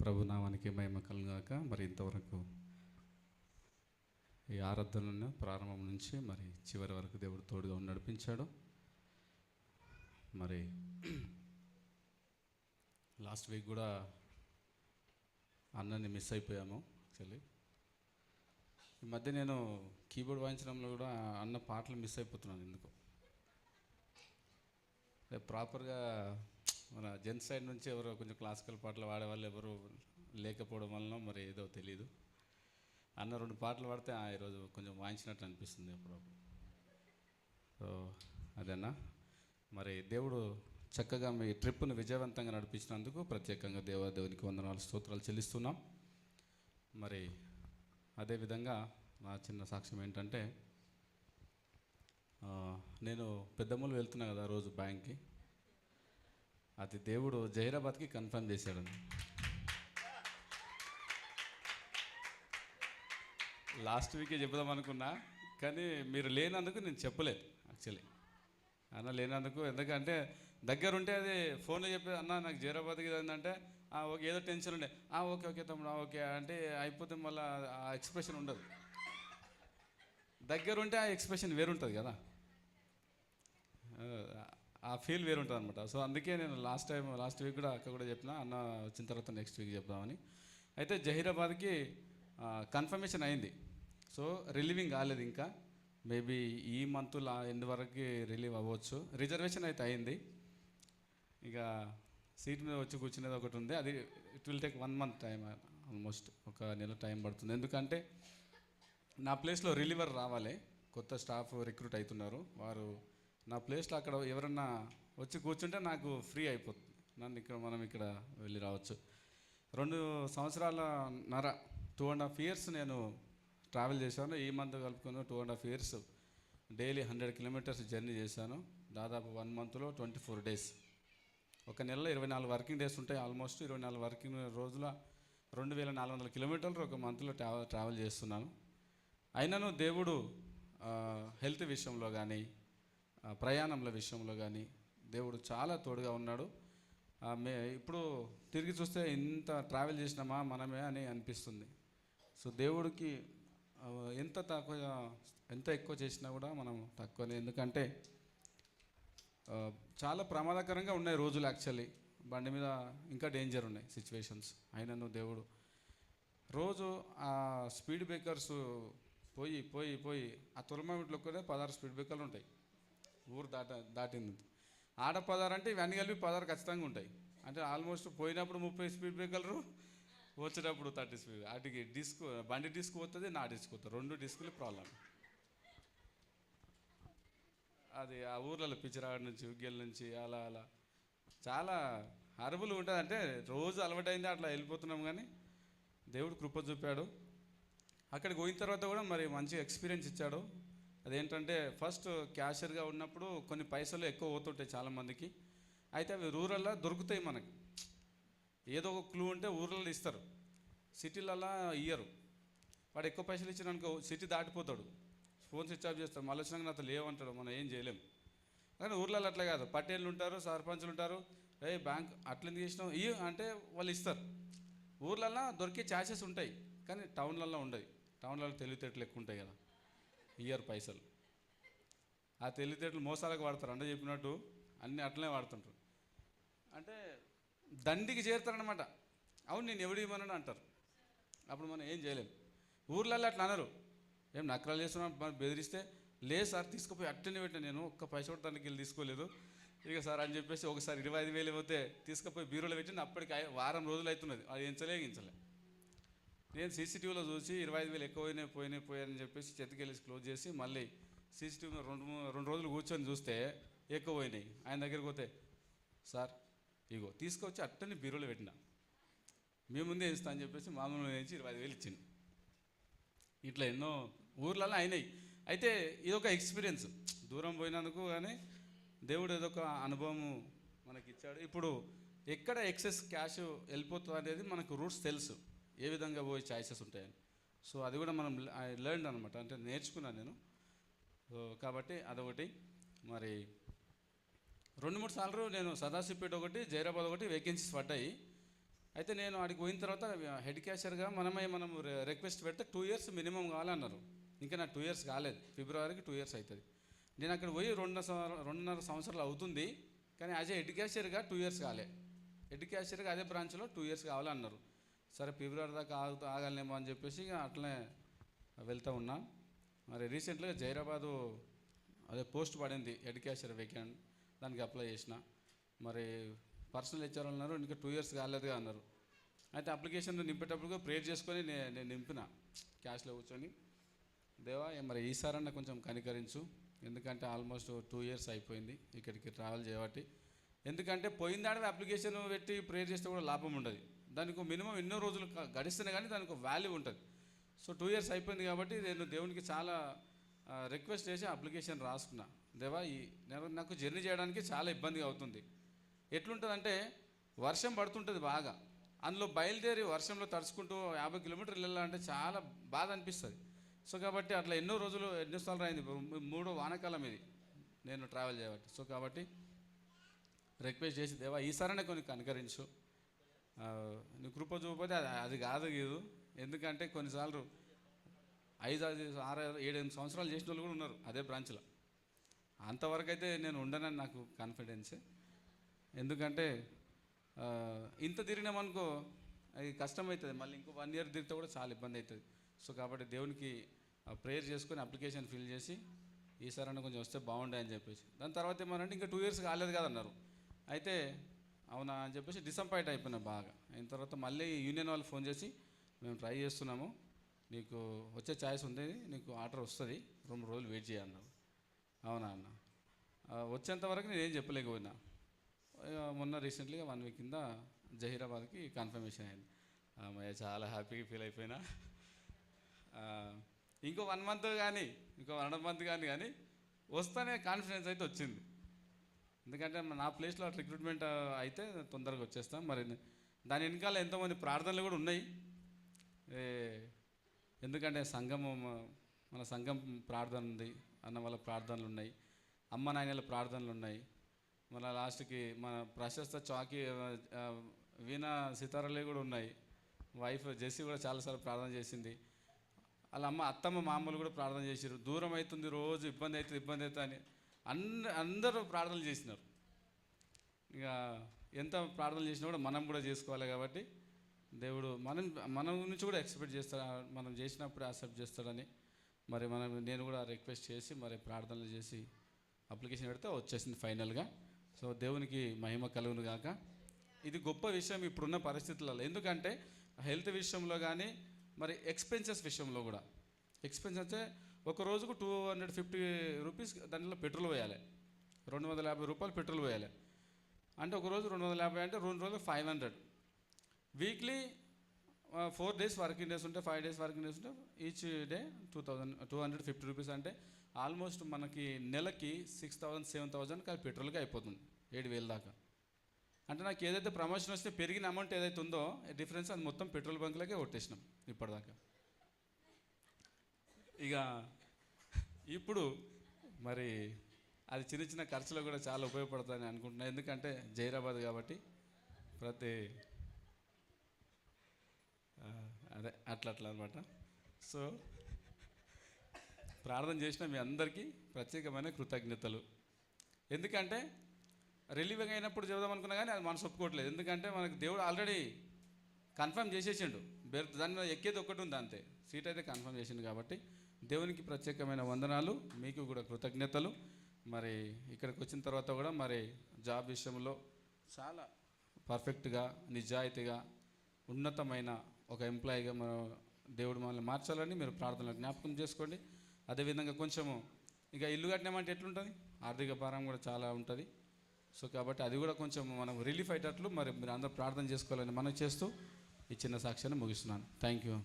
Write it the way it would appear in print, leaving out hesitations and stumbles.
ప్రభు నామానికి మహిమ కలుగాక. మరి ఇంతవరకు ఈ ఆరాధనను ప్రారంభం నుంచి మరి చివరి వరకు దేవుడు తోడుగా నడిపించాడు. మరి లాస్ట్ వీక్ కూడా అన్నని మిస్ అయిపోయాము. యాక్చువల్లీ ఈ మధ్య నేను కీబోర్డ్ వాయించడంలో కూడా అన్న పాటలు మిస్ అయిపోతున్నాను. ఎందుకు ప్రాపర్గా మన జెంట్ సైడ్ నుంచి ఎవరో కొంచెం క్లాసికల్ పాటలు వాడేవాళ్ళు ఎవరు లేకపోవడం వలన మరి ఏదో తెలియదు. అన్న 2 పాటలు పాడితే ఈరోజు కొంచెం వాయించినట్టు అనిపిస్తుంది అప్పుడప్పుడు. సో అదన్నా మరి దేవుడు చక్కగా మీ ట్రిప్ను విజయవంతంగా నడిపించినందుకు ప్రత్యేకంగా దేవునికి వందనాలు స్తోత్రాలు చెల్లిస్తున్నాం. మరి అదేవిధంగా నా చిన్న సాక్ష్యం ఏంటంటే, నేను పెద్దమ్మలు వెళ్తున్నా కదా రోజు బ్యాంక్కి, అది దేవుడు జహీరాబాద్కి కన్ఫర్మ్ చేశాడు. లాస్ట్ వీకే చెప్దాం అనుకున్నా, కానీ మీరు లేనందుకు నేను చెప్పలేదు. యాక్చువల్లీ అన్న లేనందుకు, ఎందుకంటే దగ్గరుంటే అది ఫోన్లో చెప్పేది, అన్న నాకు జహీరాబాద్కి ఏంటంటే ఓకే, ఏదో టెన్షన్ ఉండే ఓకే ఓకే తమ్ముడు ఓకే అంటే అయిపోతే మళ్ళీ ఆ ఎక్స్ప్రెషన్ ఉండదు. దగ్గరుంటే ఆ ఎక్స్ప్రెషన్ వేరుంటుంది కదా, ఆ ఫీల్ వేరుంటుంది అనమాట. సో అందుకే నేను లాస్ట్ వీక్ కూడా అక్క కూడా చెప్పిన, అన్న వచ్చిన తర్వాత నెక్స్ట్ వీక్ చెప్దామని. అయితే జహీరాబాద్కి కన్ఫర్మేషన్ అయింది. సో రిలీవింగ్ కాలేదు ఇంకా, మేబీ ఈ మంత్ ఎండ్ వరకు రిలీవ్ అవ్వచ్చు. రిజర్వేషన్ అయితే అయింది. ఇక సీట్ మీద వచ్చి కూర్చునేది ఒకటి ఉంది, అది it will take 1 month time, almost 1 నెల టైం పడుతుంది. ఎందుకంటే నా ప్లేస్లో రిలీవర్ రావాలి, కొత్త స్టాఫ్ రిక్రూట్ అవుతున్నారు. వారు నా ప్లేస్లో అక్కడ ఎవరన్నా వచ్చి కూర్చుంటే నాకు ఫ్రీ అయిపోతుంది, మనం ఇక్కడ వెళ్ళి రావచ్చు. 2 సంవత్సరాలన్నర 2.5 years నేను ట్రావెల్ చేశాను. ఈ మంత్ కలుపుకొని 2.5 years డైలీ 100 kilometers జర్నీ చేశాను. దాదాపు 1 monthలో 24 days, 1 నెలలో 24 working days ఉంటాయి. ఆల్మోస్ట్ 24 వర్కింగ్ రోజుల 2400 kilometers 1 monthలో ట్రావెల్ చేస్తున్నాను. అయినను దేవుడు హెల్త్ విషయంలో కానీ ప్రయాణంల విషయంలో కానీ దేవుడు చాలా తోడుగా ఉన్నాడు. ఇప్పుడు తిరిగి చూస్తే ఇంత ట్రావెల్ చేసినామా మనమే అని అనిపిస్తుంది. సో దేవుడికి ఎంత ఎక్కువ చేసినా కూడా మనం తక్కువనే. ఎందుకంటే చాలా ప్రమాదకరంగా ఉన్నాయి రోజులు. యాక్చువల్లీ బండి మీద ఇంకా డేంజర్ ఉన్నాయి సిచ్యువేషన్స్. అయినను దేవుడు రోజు ఆ స్పీడ్ బ్రేకర్స్ పోయి పోయి పోయి ఆ తులమమిట్లో కూడా 16 స్పీడ్ బ్రేకర్లు ఉంటాయి. ఊరు దాటింది ఆడ 16 అంటే ఇవన్నీ కలిపి 16 ఖచ్చితంగా ఉంటాయి. అంటే ఆల్మోస్ట్ పోయినప్పుడు 30 స్పీడ్ బ్రేకర్లు, వచ్చేటప్పుడు 30 స్పీడ్. వాటికి బండి డిస్క్ పోతుంది, నా డిస్క్ పోతుంది, 2 డిస్కులు ప్రాబ్లం. అది ఆ ఊర్లలో పిచ్చిరాగడి నుంచి ఉగ్గిల నుంచి అలా అలా చాలా హరబులు ఉంటుంది. అంటే రోజు అలవాటైంది అట్లా వెళ్ళిపోతున్నాం. కానీ దేవుడు కృప చూపాడు. అక్కడికి పోయిన తర్వాత కూడా మరి మంచి ఎక్స్పీరియన్స్ ఇచ్చాడు. అదేంటంటే ఫస్ట్ క్యాషియర్గా ఉన్నప్పుడు కొన్ని పైసలు ఎక్కువ పోతుంటాయి చాలామందికి. అయితే అవి రూరల్లో దొరుకుతాయి మనకి. ఏదో ఒక క్లూ ఉంటే ఊర్లలో ఇస్తారు, సిటీలలో ఇయ్యరు. వాడు ఎక్కువ పైసలు ఇచ్చిన అనుకో సిటీ దాటిపోతాడు, ఫోన్ స్విచ్ ఆఫ్ చేస్తాడు, మళ్ళీ వచ్చినాక నాతో లేవంటాడు, మనం ఏం చేయలేం. కానీ ఊర్లలో అట్లా కాదు, పట్టేళ్ళు ఉంటారు, సర్పంచులు ఉంటారు, బ్యాంక్ అట్లా ఎందుకు చేసినావు అంటే వాళ్ళు ఇస్తారు. ఊర్లలో దొరికే ఛాన్సెస్ ఉంటాయి, కానీ టౌన్లలో ఉండవు. టౌన్లలో తెలివితేటలు ఎక్కువ ఉంటాయి కదా, ఇయ్యరు పైసలు. ఆ తెలివితేటలు మోసాలకు వాడతారు. అంటే చెప్పినట్టు అన్నీ అట్లనే వాడుతుంటారు. అంటే దండికి చేరుతారనమాట. అవును నేను ఎవడు ఇవ్వనని అంటారు. అప్పుడు మనం ఏం చేయలేం. ఊర్లలో అట్లా అనరు, ఏం నకరాలు చేస్తున్నా బెదిరిస్తే లేదు సార్ తీసుకుపోయి అట్టనే పెట్టిన, నేను ఒక్క పైసా కూడా దానికి వెళ్ళి తీసుకోలేదు ఇక సార్ అని చెప్పేసి ఒకసారి 25,000 పోతే తీసుకుపోయి బీరోలో పెట్టిన. అప్పటికి 1 వారం రోజులు అవుతున్నది, అది ఎంచలే. నేను సీసీటీవీలో చూసి 25,000 ఎక్కువ పోయాయని చెప్పేసి చేతికెళ్ళి క్లోజ్ చేసి మళ్ళీ సీసీటీవీలో 2 రోజులు కూర్చొని చూస్తే ఎక్కువ పోయినాయి. ఆయన దగ్గరికి పోతే సార్ ఇగో తీసుకొచ్చి అట్టని బీరోలో పెట్టిన, మీ ముందే ఇస్తా అని చెప్పేసి మామూలు నుంచి 25,000 ఇచ్చింది. ఇట్లా ఎన్నో ఊర్లలో అయినాయి. అయితే ఇదొక ఎక్స్పీరియన్స్, దూరం పోయినందుకు. కానీ దేవుడు ఏదొక అనుభవం మనకి ఇచ్చాడు. ఇప్పుడు ఎక్కడ ఎక్సెస్ క్యాష్ వెళ్ళిపోతుంది అనేది మనకు రూట్స్ తెలుసు, ఏ విధంగా పోయి ఛాయిసెస్ ఉంటాయని. సో అది కూడా మనం లెర్న్ అనమాట, అంటే నేర్చుకున్నాను నేను. సో కాబట్టి అదొకటి. మరి 2-3 సార్లు నేను సదాశివపేట ఒకటి, జైరాబాద్ ఒకటి వేకెన్సీస్ పడ్డాయి. అయితే నేను అక్కడికి పోయిన తర్వాత హెడ్ క్యాషియర్గా మనం రిక్వెస్ట్ పెడితే 2 ఇయర్స్ మినిమం కావాలన్నారు. ఇంకా నాకు 2 ఇయర్స్ కాలేదు, ఫిబ్రవరికి 2 ఇయర్స్ అవుతుంది. నేను అక్కడ పోయి 2.5 సంవత్సరాలు అవుతుంది, కానీ యాజ్ ఏ హెడ్ క్యాషియర్గా 2 ఇయర్స్ కాలే. హెడ్ క్యాషియర్గా అదే బ్రాంచ్లో 2 ఇయర్స్ కావాలన్నారు. సరే ఫిబ్రవరి దాకా ఆగలేమో అని చెప్పేసి ఇక అట్లనే వెళ్తూ ఉన్నా. మరి రీసెంట్గా జైరాబాదు అదే పోస్ట్ పడింది హెడ్ క్యాషియర్ వేకెంట్, దానికి అప్లై చేసిన. మరి పర్సనల్ హెచ్ఆర్ అన్నారు ఇంకా 2 ఇయర్స్ కాలేదుగా అన్నారు. అయితే అప్లికేషన్ నింపేటప్పుడు ప్రేయర్ చేసుకొని నేను నింపిన క్యాష్లో కూర్చొని, దేవా మరి ఈసారన్నా కొంచెం కనికరించు, ఎందుకంటే ఆల్మోస్ట్ 2 ఇయర్స్ అయిపోయింది ఇక్కడికి ట్రావెల్ చేయబట్టి. ఎందుకంటే పోయిన దాని అప్లికేషన్ పెట్టి ప్రేయర్ చేస్తే కూడా లాభం ఉండదు, దానికి మినిమం ఎన్నో రోజులు గడిస్తేనే కానీ దానికి వాల్యూ ఉంటుంది. సో 2 ఇయర్స్ అయిపోయింది కాబట్టి నేను దేవునికి చాలా రిక్వెస్ట్ చేసి అప్లికేషన్ రాసుకున్నా. దేవా నాకు జర్నీ చేయడానికి చాలా ఇబ్బందిగా అవుతుంది. ఎట్లుంటుందంటే వర్షం పడుతుంటుంది బాగా, అందులో బయలుదేరి వర్షంలో తడుచుకుంటూ 50 కిలోమీటర్లు వెళ్ళాలంటే చాలా బాధ అనిపిస్తుంది. సో కాబట్టి అట్లా ఎన్నోసార్లు అయింది. 3వ వానాకాలం ఇది నేను ట్రావెల్ చేయబట్టి. సో కాబట్టి రిక్వెస్ట్ చేసి, దేవా ఈసారైనా కొన్ని కనికరించు, నీ కృప చూపతే అది కాదు గీదు. ఎందుకంటే కొన్నిసార్లు 5, 6, 7, 8 సంవత్సరాలు చేసిన వాళ్ళు కూడా ఉన్నారు అదే బ్రాంచ్లో. అంతవరకు అయితే నేను ఉండనని నాకు కాన్ఫిడెన్సే. ఎందుకంటే ఇంత తిరిగినామనుకో అది కష్టమవుతుంది, మళ్ళీ ఇంకో 1 ఇయర్ తిరిగితే కూడా చాలా ఇబ్బంది అవుతుంది. సో కాబట్టి దేవునికి ప్రేయర్ చేసుకొని అప్లికేషన్ ఫిల్ చేసి ఈసారైనా కొంచెం వస్తే బాగుండే అని చెప్పేసి. దాని తర్వాత ఏమనంటే ఇంకా 2 ఇయర్స్ కాలేదు కదా అన్నారు. అయితే అవునా అని చెప్పేసి డిసప్పాయింట్ అయిపోయినా బాగా. అయిన తర్వాత మళ్ళీ యూనియన్ వాళ్ళు ఫోన్ చేసి, మేము ట్రై చేస్తున్నాము, నీకు వచ్చే ఛాయిస్ ఉంది, నీకు ఆర్డర్ వస్తుంది, 2 రోజులు వెయిట్ చేయన్నారు. అవునా అన్న, వచ్చేంత వరకు నేనేం చెప్పలేకపోయినా. మొన్న రీసెంట్లీగా 1 వీక్ కింద జహీరాబాద్కి కన్ఫర్మేషన్ అయింది. చాలా హ్యాపీగా ఫీల్ అయిపోయినా. ఇంకో 1 మంత్ కానీ ఇంకో 1.5 మంత్ కానీ వస్తానే కాన్ఫిడెన్స్ అయితే వచ్చింది. ఎందుకంటే నా ప్లేస్లో రిక్రూట్మెంట్ అయితే తొందరగా వచ్చేస్తాం. మరి దాని వెనకాల ఎంతోమంది ప్రార్థనలు కూడా ఉన్నాయి. ఎందుకంటే మన సంఘం ప్రార్థన ఉంది, అన్న వాళ్ళ ప్రార్థనలు ఉన్నాయి, అమ్మ నాయనల ప్రార్థనలు ఉన్నాయి. మన లాస్ట్కి మన ప్రశస్త చాకి వీణా సితారాలే కూడా ఉన్నాయి. వైఫ్ జెస్సీ కూడా చాలాసార్లు ప్రార్థన చేసింది. వాళ్ళ అత్తమ్మ మామూలు కూడా ప్రార్థన చేసారు. దూరం అవుతుంది, రోజు ఇబ్బంది అవుతుంది అని అందరూ ప్రార్థనలు చేసినారు. ఇక ఎంత ప్రార్థనలు చేసినా కూడా మనం కూడా చేసుకోవాలి కాబట్టి దేవుడు మన నుంచి కూడా ఎక్స్పెక్ట్ చేస్తాడు, మనం చేసినప్పుడే యాక్సెప్ట్ చేస్తాడని. మరి నేను కూడా రిక్వెస్ట్ చేసి మరి ప్రార్థనలు చేసి అప్లికేషన్ పెడితే వచ్చేసింది ఫైనల్గా. సో దేవునికి మహిమ కలుగును గాక. ఇది గొప్ప విషయం ఇప్పుడున్న పరిస్థితులలో. ఎందుకంటే హెల్త్ విషయంలో కానీ మరి ఎక్స్పెన్సెస్ విషయంలో కూడా. ఎక్స్పెన్స్ అంటే ఒక రోజుకు 250 రూపీస్ దాంట్లో పెట్రోల్ పోయాలి, 250 రూపాయలు పెట్రోల్ పోయాలి. అంటే ఒక రోజు 250 అంటే 2 రోజులు 500. వీక్లీ 4 days వర్కింగ్ డేస్ ఉంటే 5 days వర్కింగ్ డేస్ ఉంటే ఈచ్ డే 250 రూపీస్. అంటే ఆల్మోస్ట్ మనకి నెలకి 6,000 7,000 కానీ పెట్రోల్కి అయిపోతుంది, 7,000 దాకా. అంటే నాకు ఏదైతే ప్రమోషన్ వస్తే పెరిగిన అమౌంట్ ఏదైతే ఉందో డిఫరెన్స్ అది మొత్తం పెట్రోల్ బంక్లకే కొట్టేసినాం ఇప్పటిదాకా. ఇక ఇప్పుడు మరి అది చిన్న చిన్న ఖర్చులో కూడా చాలా ఉపయోగపడుతుందని అనుకుంటున్నాను. ఎందుకంటే జైరాబాద్ కాబట్టి అట్లా అనమాట. సో ప్రార్థన చేసిన మీ అందరికీ ప్రత్యేకమైన కృతజ్ఞతలు. ఎందుకంటే రిలీవింగ్ అయినప్పుడు చెబుదాం అనుకున్నా కానీ అది మనసు ఒప్పుకోవట్లేదు. ఎందుకంటే మనకు దేవుడు ఆల్రెడీ కన్ఫర్మ్ చేసేసిండు, దాని మీద ఎక్కేది ఒక్కటి ఉంది అంతే, సీట్ అయితే కన్ఫర్మ్ చేసిండు. కాబట్టి దేవునికి ప్రత్యేకమైన వందనాలు, మీకు కూడా కృతజ్ఞతలు. మరి ఇక్కడికి వచ్చిన తర్వాత కూడా మరి జాబ్ విషయంలో చాలా పర్ఫెక్ట్గా నిజాయితీగా ఉన్నతమైన ఒక ఎంప్లాయీగా దేవుడు మనల్ని మార్చాలని మీరు ప్రార్థనలు జ్ఞాపకం చేసుకోండి. అదేవిధంగా కొంచెము ఇక ఇల్లు కట్టినామంటే ఎట్లుంటుంది, ఆర్థిక భారం కూడా చాలా ఉంటుంది. సో కాబట్టి అది కూడా కొంచెం మనం రిలీఫ్ అయ్యేటట్లు మరి మీరు అందరూ ప్రార్థన చేసుకోవాలని మనం చేస్తూ ఈ చిన్న సాక్ష్యాన్ని ముగిస్తున్నాను. Thank you.